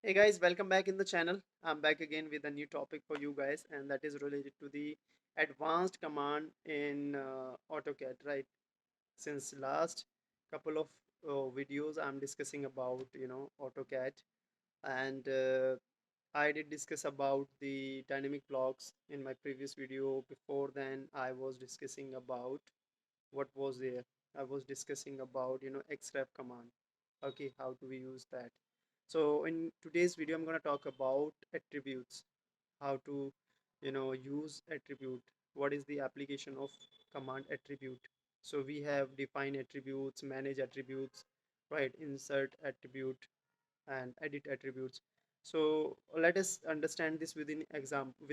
Hey guys, welcome back in the channel. I'm back again with a new topic for you guys, and that is related to the advanced command in AutoCAD, right? Since last couple of videos, I'm discussing about AutoCAD, and I did discuss about the dynamic blocks in my previous video. Before then, I was discussing about what was there. I was discussing about xref command. Okay, how do we use that? So in today's video, I'm going to talk about attributes, how to use attribute, what is the application of command attribute. So we have define attributes, manage attributes, right, insert attribute and edit attributes. So let us understand this with an example,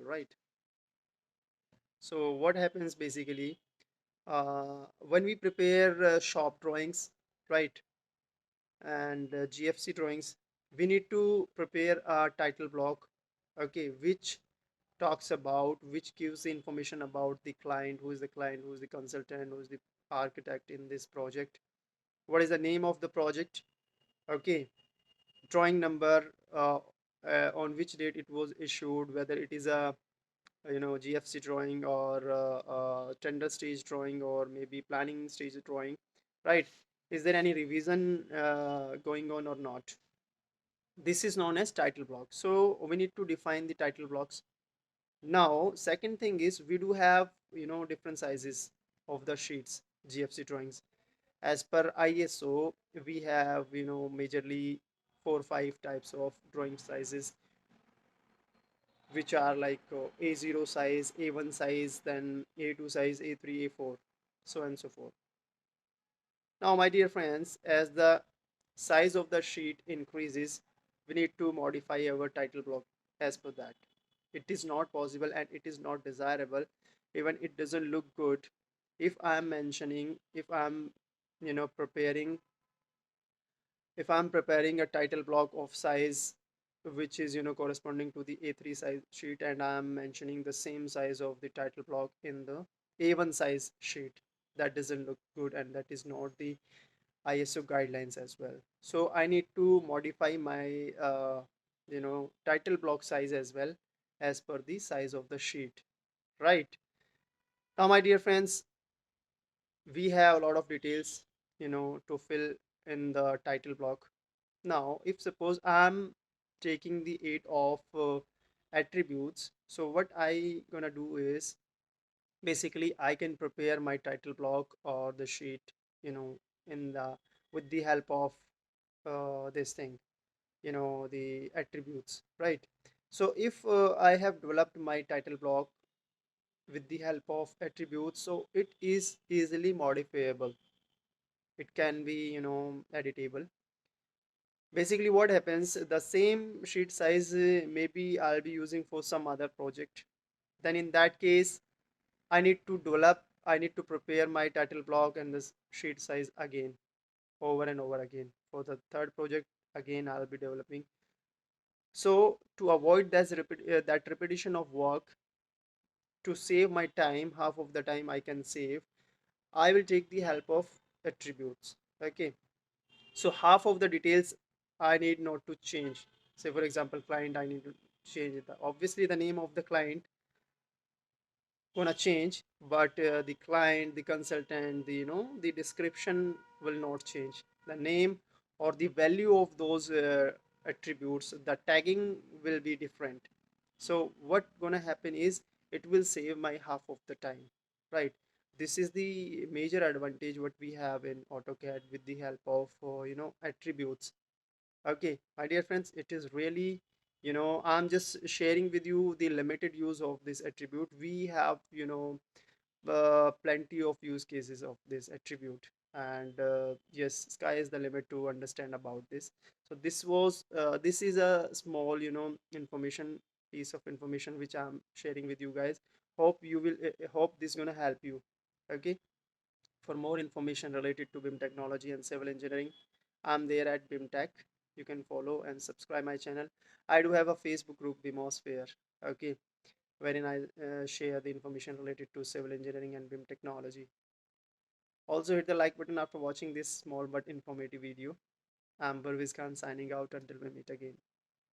right? So what happens basically when we prepare shop drawings, right, and GFC drawings, we need to prepare a title block, okay, which gives the information about the client, who is the client, who is the consultant, who is the architect in this project, what is the name of the project, okay, drawing number, on which date it was issued, whether it is a GFC drawing or tender stage drawing or maybe planning stage drawing, right? Is there any revision going on or not? This is known as title block. So we need to define the title blocks. Now second thing is we do have different sizes of the sheets, GFC drawings. As per ISO, we have majorly 4 or 5 types of drawing sizes, which are like A0 size, A1 size, then A2 size, A3, A4, so and so forth. Now, my dear friends, as the size of the sheet increases, we need to modify our title block as per that. It is not possible and it is not desirable. Even it doesn't look good if I'm preparing a title block of size which is corresponding to the A3 size sheet, and I'm mentioning the same size of the title block in the A1 size sheet, that doesn't look good and that is not the ISO guidelines as well. So I need to modify my title block size as well as per the size of the sheet, right? Now my dear friends, we have a lot of details to fill in the title block. Now if suppose I'm taking the 8 of attributes, so what I gonna do is basically I can prepare my title block or the sheet you know in the with the help of this thing, the attributes, right? So if I have developed my title block with the help of attributes, so it is easily modifiable, it can be editable. Basically what happens, the same sheet size, maybe I'll be using for some other project, then in that case I need to prepare my title block and this sheet size again, over and over again for the third project. Again I'll be developing. So to avoid that repetition of work, to save my time, half of the time I can save, I will take the help of attributes, okay? So half of the details I need not to change. Say for example, client, I need to change it. Obviously the name of the client gonna change, but the client, the consultant, the description will not change. The name or the value of those attributes, the tagging will be different. So what gonna happen is it will save my half of the time, right? This is the major advantage what we have in AutoCAD with the help of attributes. Okay, my dear friends, it is really, I'm just sharing with you the limited use of this attribute. We have plenty of use cases of this attribute, and yes, sky is the limit to understand about this. So this is a small information, piece of information which I'm sharing with you guys. Hope you will hope this gonna help you. Okay, for more information related to BIM technology and civil engineering, I'm there at BIM Tech. You can follow and subscribe my channel. I do have a Facebook group, BIMosphere, okay, wherein I share the information related to civil engineering and BIM technology. Also hit the like button after watching this small but informative video. I'm Parviz Khan signing out until we meet again.